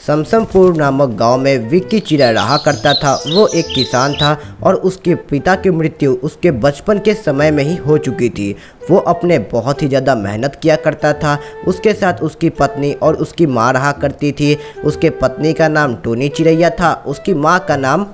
समसमपुर नामक गांव में विक्की चिड़ा रहा करता था। वो एक किसान था और उसके पिता की मृत्यु उसके बचपन के समय में ही हो चुकी थी। वो अपने बहुत ही ज़्यादा मेहनत किया करता था। उसके साथ उसकी पत्नी और उसकी माँ रहा करती थी। उसके पत्नी का नाम टोनी चिड़ैया था, उसकी माँ का नाम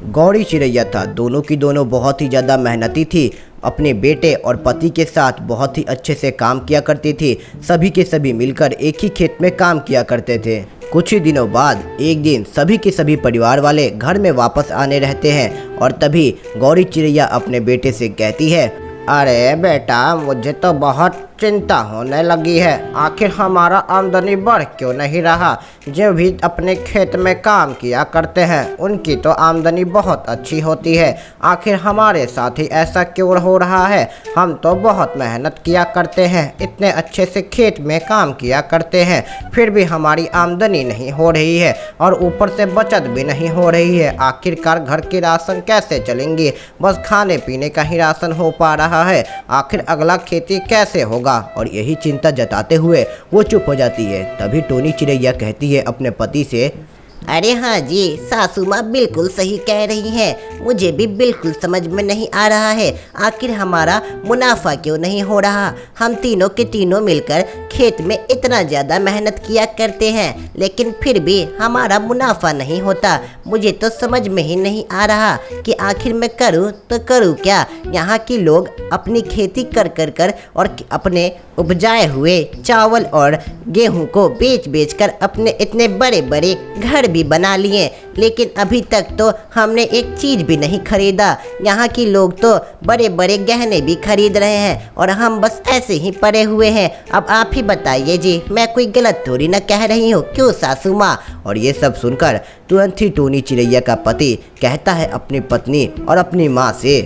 गौरी चिड़ैया था। दोनों की दोनों बहुत ही ज़्यादा मेहनती थी। अपने बेटे और पति के साथ बहुत ही अच्छे से काम किया करती थी। सभी के सभी मिलकर एक ही खेत में काम किया करते थे। कुछ ही दिनों बाद एक दिन सभी के सभी परिवार वाले घर में वापस आने रहते हैं और तभी गौरी चिड़ैया अपने बेटे से कहती है, अरे बेटा, मुझे तो बहुत चिंता होने लगी है। आखिर हमारा आमदनी बढ़ क्यों नहीं रहा? जो भी अपने खेत में काम किया करते हैं उनकी तो आमदनी बहुत अच्छी होती है। आखिर हमारे साथ ही ऐसा क्यों हो रहा है? हम तो बहुत मेहनत किया करते हैं, इतने अच्छे से खेत में काम किया करते हैं, फिर भी हमारी आमदनी नहीं हो रही है और ऊपर से बचत भी नहीं हो रही है। आखिरकार घर के राशन कैसे चलेंगे? बस खाने पीने का ही राशन हो पा रहा है। आखिर अगला खेती कैसे होगा? और यही चिंता जताते हुए वो चुप हो जाती है। तभी टोनी चिड़ैया कहती है अपने पति से, अरे हाँ जी, सासू माँ बिल्कुल सही कह रही हैं। मुझे भी बिल्कुल समझ में नहीं आ रहा है आखिर हमारा मुनाफा क्यों नहीं हो रहा। हम तीनों के तीनों मिलकर खेत में इतना ज़्यादा मेहनत किया करते हैं लेकिन फिर भी हमारा मुनाफा नहीं होता। मुझे तो समझ में ही नहीं आ रहा कि आखिर मैं करूँ तो करूँ क्या। यहाँ के लोग अपनी खेती कर और अपने उपजाए हुए चावल और गेहूं को बेच कर अपने इतने बड़े बड़े घर भी बना लिए, लेकिन अभी तक तो हमने एक चीज़ भी नहीं खरीदा। यहाँ के लोग तो बड़े बड़े गहने भी खरीद रहे हैं और हम बस ऐसे ही पड़े हुए हैं। अब आप ही बताइए जी, मैं कोई गलत थोड़ी ना कह रही हूँ, क्यों सासू माँ? और ये सब सुनकर तुरंत ही टोनी चिड़ैया का पति कहता है अपनी पत्नी और अपनी माँ से,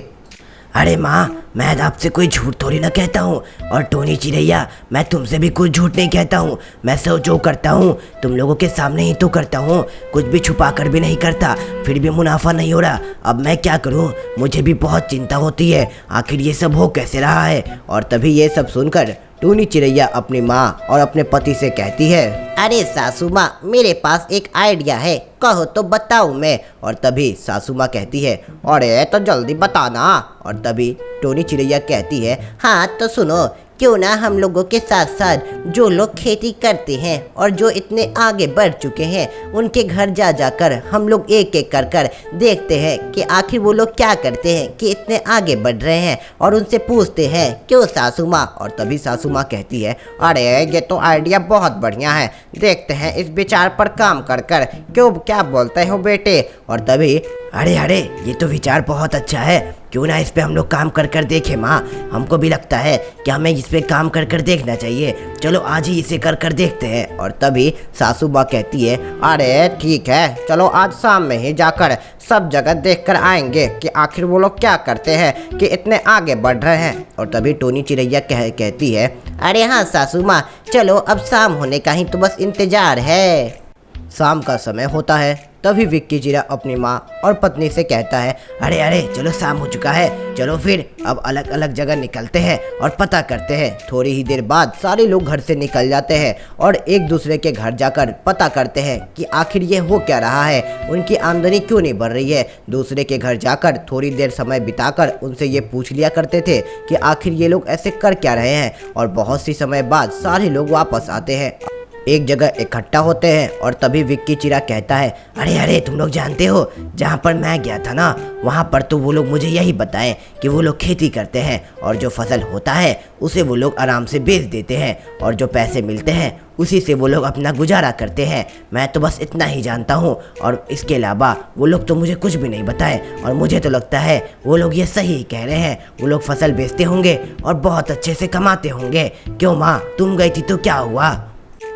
अरे माँ, मैं आपसे कोई झूठ थोड़ी ना कहता हूँ। और टोनी चिड़ैया, मैं तुमसे भी कुछ झूठ नहीं कहता हूँ। मैं सब जो करता हूँ तुम लोगों के सामने ही तो करता हूँ, कुछ भी छुपा कर भी नहीं करता। फिर भी मुनाफा नहीं हो रहा। अब मैं क्या करूँ? मुझे भी बहुत चिंता होती है, आखिर ये सब हो कैसे रहा है। और तभी ये सब सुनकर टोनी चिड़ैया अपनी माँ और अपने पति से कहती है, अरे सासू माँ, मेरे पास एक आइडिया है, कहो तो बताऊँ मैं? और तभी सासू माँ कहती है, अरे तो जल्दी बताना। और तभी टोनी चिड़ैया कहती है, हाँ तो सुनो, क्यों ना हम लोगों के साथ साथ जो लोग खेती करते हैं और जो इतने आगे बढ़ चुके हैं उनके घर जा जाकर हम लोग एक एक कर देखते हैं कि आखिर वो लोग क्या करते हैं कि इतने आगे बढ़ रहे हैं और उनसे पूछते हैं, क्यों सासू माँ? और तभी सासू माँ कहती है, अरे ये तो आइडिया बहुत बढ़िया है, देखते हैं इस विचार पर काम कर क्यों, क्या बोलते हो बेटे? और तभी अरे ये तो विचार बहुत अच्छा है, क्यों ना इस पे हम लोग काम कर देखें माँ। हमको भी लगता है कि हमें इस पे काम कर देखना चाहिए। चलो आज ही इसे कर देखते हैं। और तभी सासू माँ कहती है, अरे ठीक है, चलो आज शाम में ही जाकर सब जगह देख कर आएंगे कि आखिर वो लोग क्या करते हैं कि इतने आगे बढ़ रहे हैं। और तभी टोनी चिड़ैया कहती है, अरे हाँ सासू माँ, चलो अब शाम होने का ही तो बस इंतजार है। शाम का समय होता है। तभी विक्की चिड़ा अपनी माँ और पत्नी से कहता है, अरे चलो शाम हो चुका है, चलो फिर अब अलग अलग जगह निकलते हैं और पता करते हैं। थोड़ी ही देर बाद सारे लोग घर से निकल जाते हैं और एक दूसरे के घर जाकर पता करते हैं कि आखिर ये हो क्या रहा है, उनकी आमदनी क्यों नहीं बढ़ रही है। दूसरे के घर जाकर थोड़ी देर समय बिताकर उनसे ये पूछ लिया करते थे कि आखिर ये लोग ऐसे कर क्या रहे हैं। और बहुत सी समय बाद सारे लोग वापस आते हैं, एक जगह इकट्ठा होते हैं। और तभी विक्की चिड़ा कहता है, अरे तुम लोग जानते हो, जहाँ पर मैं गया था ना, वहाँ पर तो वो लोग मुझे यही बताएं कि वो लोग खेती करते हैं और जो फसल होता है उसे वो लोग आराम से बेच देते हैं और जो पैसे मिलते हैं उसी से वो लोग अपना गुजारा करते हैं। मैं तो बस इतना ही जानता हूँ और इसके अलावा वो लोग तो मुझे कुछ भी नहीं बताए। और मुझे तो लगता है वो लोग ये सही कह रहे हैं, वो लोग फसल बेचते होंगे और बहुत अच्छे से कमाते होंगे। क्यों माँ, तुम गई थी तो क्या हुआ?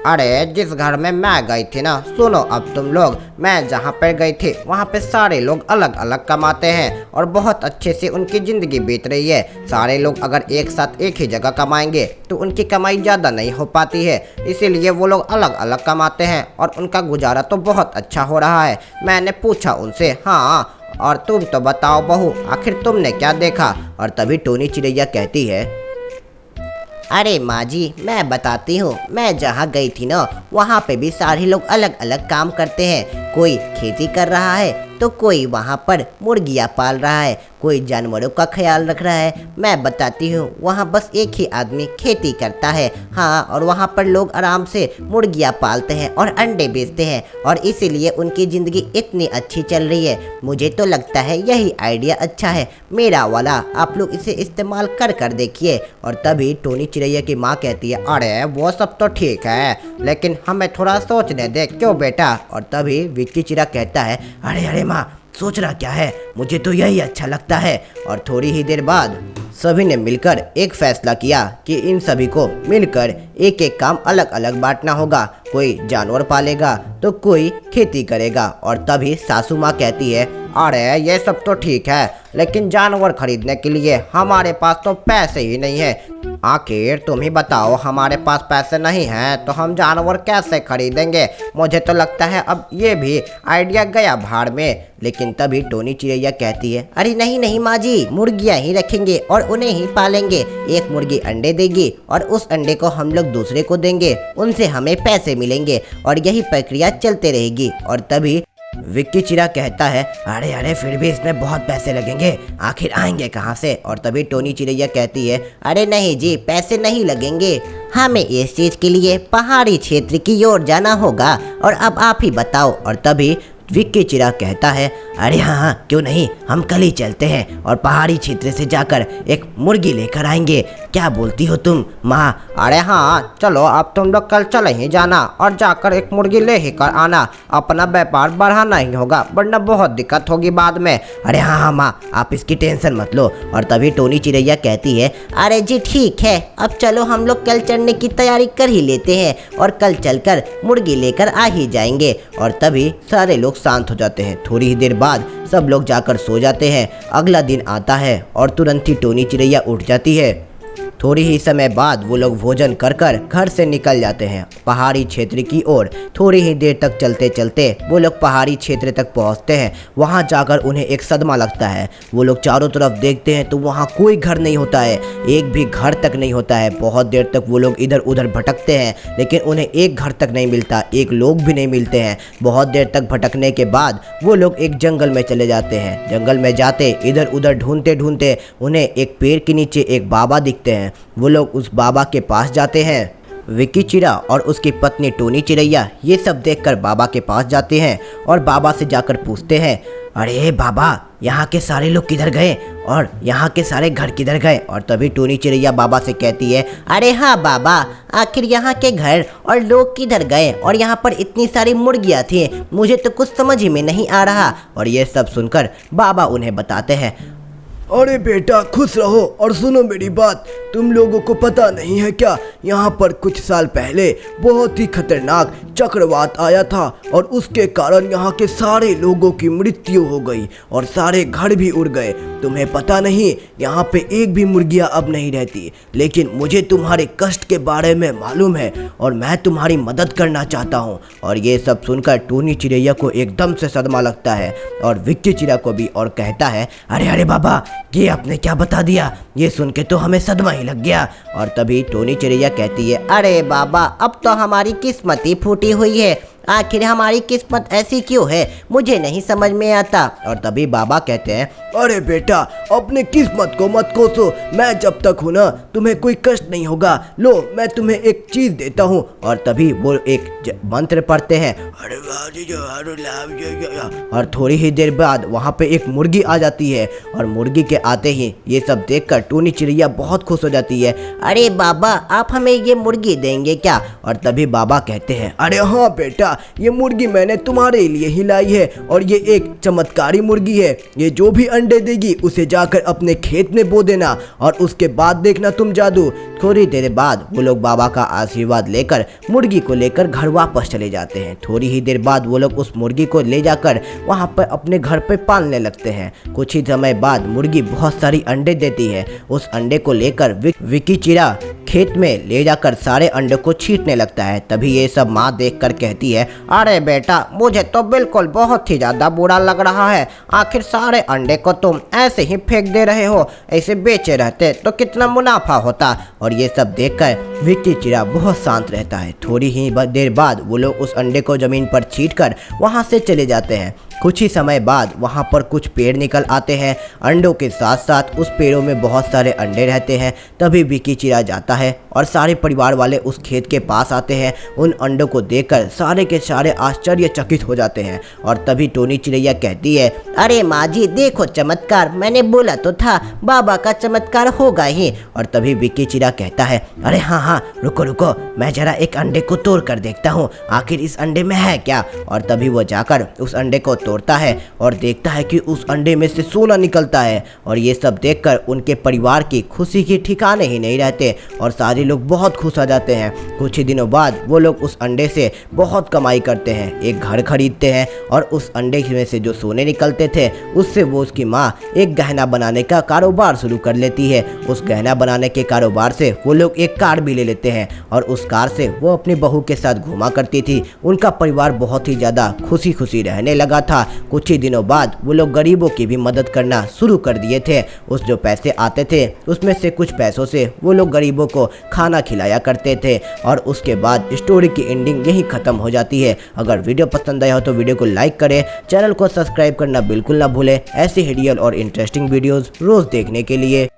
अरे जिस घर में मैं गई थी ना, सुनो अब तुम लोग, मैं जहाँ पर गई थी वहाँ पे सारे लोग अलग अलग कमाते हैं और बहुत अच्छे से उनकी ज़िंदगी बीत रही है। सारे लोग अगर एक साथ एक ही जगह कमाएंगे तो उनकी कमाई ज़्यादा नहीं हो पाती है, इसीलिए वो लोग अलग अलग कमाते हैं और उनका गुजारा तो बहुत अच्छा हो रहा है। मैंने पूछा उनसे, हाँ और तुम तो बताओ बहू, आखिर तुमने क्या देखा? और तभी टोनी चिड़ैया कहती है, अरे माँ जी, मैं बताती हूँ। मैं जहाँ गई थी ना, वहाँ पे भी सारे लोग अलग अलग काम करते हैं। कोई खेती कर रहा है तो कोई वहाँ पर मुर्गियाँ पाल रहा है, कोई जानवरों का ख्याल रख रहा है। मैं बताती हूँ, वहाँ बस एक ही आदमी खेती करता है। हाँ, और वहाँ पर लोग आराम से मुर्गियाँ पालते हैं और अंडे बेचते हैं, और इसीलिए उनकी ज़िंदगी इतनी अच्छी चल रही है। मुझे तो लगता है यही आइडिया अच्छा है, मेरा वाला। आप लोग इसे इस्तेमाल कर कर देखिए। और तभी टोनी चिड़ैया की माँ कहती है, अरे वो सब तो ठीक है, लेकिन हमें थोड़ा सोचने दे। क्यों बेटा? और तभी विक्की चिड़ा कहता है, अरे अरे माँ, सोचना क्या है, मुझे तो यही अच्छा लगता है। और थोड़ी ही देर बाद सभी ने मिलकर एक फैसला किया कि इन सभी को मिलकर एक एक काम अलग अलग बांटना होगा। कोई जानवर पालेगा तो कोई खेती करेगा। और तभी सासू माँ कहती है, अरे ये सब तो ठीक है, लेकिन जानवर खरीदने के लिए हमारे पास तो पैसे ही नहीं है। आखिर तुम ही बताओ, हमारे पास पैसे नहीं हैं तो हम जानवर कैसे खरीदेंगे? मुझे तो लगता है अब ये भी आइडिया गया भाड़ में। लेकिन तभी टोनी चिड़ैया कहती है, अरे नहीं नहीं माँ जी, मुर्गियाँ ही रखेंगे और उन्हें ही पालेंगे। एक मुर्गी अंडे देगी और उस अंडे को हम लोग दूसरे को देंगे, उनसे हमें पैसे मिलेंगे, और यही प्रक्रिया चलते रहेगी। और तभी विक्की चिड़ा कहता है, अरे अरे फिर भी इसमें बहुत पैसे लगेंगे, आखिर आएंगे कहाँ से? और तभी टोनी चिड़ैया कहती है, अरे नहीं जी, पैसे नहीं लगेंगे। हमें इस चीज़ के लिए पहाड़ी क्षेत्र की ओर जाना होगा, और अब आप ही बताओ। और तभी विक्की चिड़ा कहता है, अरे हाँ हाँ, क्यों नहीं, हम कल ही चलते हैं और पहाड़ी क्षेत्र से जाकर एक मुर्गी लेकर आएंगे। क्या बोलती हो तुम माँ? अरे हाँ चलो, अब तुम लोग कल चले ही जाना और जाकर एक मुर्गी ले ही कर आना। अपना व्यापार बढ़ाना ही होगा, वरना बहुत दिक्कत होगी बाद में। अरे हाँ हाँ माँ, आप इसकी टेंशन मत लो। और तभी टोनी चिड़ैया कहती है, अरे जी ठीक है, अब चलो हम लोग कल चलने की तैयारी कर ही लेते हैं, और कल चलकर मुर्गी लेकर आ ही जाएंगे। और तभी सारे लोग शांत हो जाते हैं। थोड़ी ही देर बाद सब लोग जाकर सो जाते हैं। अगला दिन आता है और तुरंत ही टोनी चिड़ैया उठ जाती है। थोड़ी ही समय बाद वो लोग भोजन कर कर घर से निकल जाते हैं पहाड़ी क्षेत्र की ओर। थोड़ी ही देर तक चलते चलते वो लोग पहाड़ी क्षेत्र तक पहुंचते हैं। वहां जाकर उन्हें एक सदमा लगता है। वो लोग चारों तरफ देखते हैं तो वहां कोई घर नहीं होता है, एक भी घर तक नहीं होता है। बहुत देर तक वो लोग इधर उधर भटकते हैं, लेकिन उन्हें एक घर तक नहीं मिलता, एक लोग भी नहीं मिलते हैं। बहुत देर तक भटकने के बाद वो लोग एक जंगल में चले जाते हैं। जंगल में जाते इधर उधर ढूंढते ढूंढते उन्हें एक पेड़ के नीचे एक बाबा दिखते हैं। वो लोग उस बाबा के पास जाते हैं। विक्की चिड़ा और उसकी पत्नी टोनी चिड़ैया ये सब देखकर बाबा के पास जाते हैं और बाबा से जाकर पूछते हैं, अरे बाबा, यहाँ के सारे लोग किधर गए और यहाँ के सारे घर किधर गए? और तभी टोनी चिड़ैया बाबा से कहती है, अरे हाँ बाबा, आखिर यहाँ के घर और लोग किधर गए? और यहाँ पर इतनी सारी मुर्गियाँ थी, मुझे तो कुछ समझ ही में नहीं आ रहा। और ये सब सुनकर बाबा उन्हें बताते हैं, अरे बेटा खुश रहो और सुनो मेरी बात। तुम लोगों को पता नहीं है क्या, यहाँ पर कुछ साल पहले बहुत ही खतरनाक चक्रवात आया था और उसके कारण यहाँ के सारे लोगों की मृत्यु हो गई और सारे घर भी उड़ गए। तुम्हें पता नहीं, यहाँ पे एक भी मुर्गियाँ अब नहीं रहती। लेकिन मुझे तुम्हारे कष्ट के बारे में मालूम है और मैं तुम्हारी मदद करना चाहता हूँ। और ये सब सुनकर टोनी चिड़ैया को एकदम से सदमा लगता है और विक्की चिड़ा को भी, और कहता है, अरे अरे बाबा, ये आपने क्या बता दिया? ये सुन के तो हमें सदमा ही लग गया। और तभी टोनी चिड़ैया कहती है, अरे बाबा, अब तो हमारी किस्मत ही फूटी हुई है। आखिर हमारी किस्मत ऐसी क्यों है, मुझे नहीं समझ में आता। और तभी बाबा कहते हैं, अरे बेटा अपने किस्मत को मत कोसो, मैं जब तक हूँ ना तुम्हें कोई कष्ट नहीं होगा। लो मैं तुम्हें एक चीज देता हूँ। और तभी वो एक मंत्र पढ़ते हैं। और थोड़ी ही देर बाद वहाँ पे एक मुर्गी आ जाती है और मुर्गी के आते ही ये सब देखकर टोनी चिड़ैया बहुत खुश हो जाती है। अरे बाबा, आप हमें ये मुर्गी देंगे क्या? और तभी बाबा कहते हैं, अरे हाँ बेटा, ये मुर्गी मैंने तुम्हारे लिए ही लाई है और ये एक चमत्कारी मुर्गी है। ये जो भी अंडे देगी उसे जाकर अपने खेत में बो देना और उसके बाद देखना तुम जादू। थोड़ी देर बाद वो लोग बाबा का आशीर्वाद लेकर मुर्गी को लेकर घर वापस चले जाते हैं। थोड़ी ही देर बाद वो लोग उस मुर्गी को ले जाकर वहाँ पर अपने घर पे पालने लगते हैं। कुछ ही समय बाद मुर्गी बहुत सारी अंडे देती है। उस अंडे को लेकर विक्की चिड़ा खेत में ले जाकर सारे अंडे को छींटने लगता है। तभी ये सब माँ देखकर कहती है, है। अरे बेटा, मुझे तो बिल्कुल बहुत ही ज़्यादा बुरा लग रहा है। आखिर सारे अंडे को तुम ऐसे ही फेंक दे रहे हो, ऐसे बेचे रहते तो कितना मुनाफा होता। और ये सब देखकर विक्की चिड़ा बहुत शांत रहता है। थोड़ी ही देर बाद वो लोग उस अंडे को ज़मीन पर छींट कर वहाँ से चले जाते हैं। कुछ ही समय बाद वहाँ पर कुछ पेड़ निकल आते हैं। अंडों के साथ साथ उस पेड़ों में बहुत सारे अंडे रहते हैं। तभी विक्की चिड़ा जाता है और सारे परिवार वाले उस खेत के पास आते हैं। उन अंडों को देखकर सारे के सारे आश्चर्यचकित हो जाते हैं। और तभी टोनी चिड़ैया कहती है, अरे माँ जी देखो चमत्कार, मैंने बोला तो था बाबा का चमत्कार होगा ही। और तभी विक्की चिड़ा कहता है, अरे हाँ, रुको रुको, मैं जरा एक अंडे को तोड़ कर देखता हूँ, आखिर इस अंडे में है क्या। और तभी वो जाकर उस अंडे को तोड़ता है और देखता है कि उस अंडे में से सोना निकलता है। और ये सब देखकर उनके परिवार की खुशी के ठिकाने ही नहीं रहते और सारे लोग बहुत खुश हो जाते हैं। कुछ ही दिनों बाद वो लोग उस अंडे से बहुत कमाई करते हैं, एक घर खरीदते हैं और उस अंडे में से जो सोने निकलते थे उससे वो उसकी माँ एक गहना बनाने का कारोबार शुरू कर लेती है। उस गहना बनाने के कारोबार से वो लोग एक कार भी ले लेते हैं और उस कार से वो अपनी बहू के साथ घूमा करती थी। उनका परिवार बहुत ही ज़्यादा खुशी खुशी रहने लगा था। कुछ ही दिनों बाद वो लोग गरीबों की भी मदद करना शुरू कर दिए थे। उस जो पैसे आते थे उसमें से कुछ पैसों से वो लोग गरीबों को खाना खिलाया करते थे। और उसके बाद स्टोरी की एंडिंग यही खत्म हो जाती है। अगर वीडियो पसंद आया हो तो वीडियो को लाइक करें, चैनल को सब्सक्राइब करना बिल्कुल ना भूलें ऐसे ही रियल और इंटरेस्टिंग वीडियोस रोज़ देखने के लिए।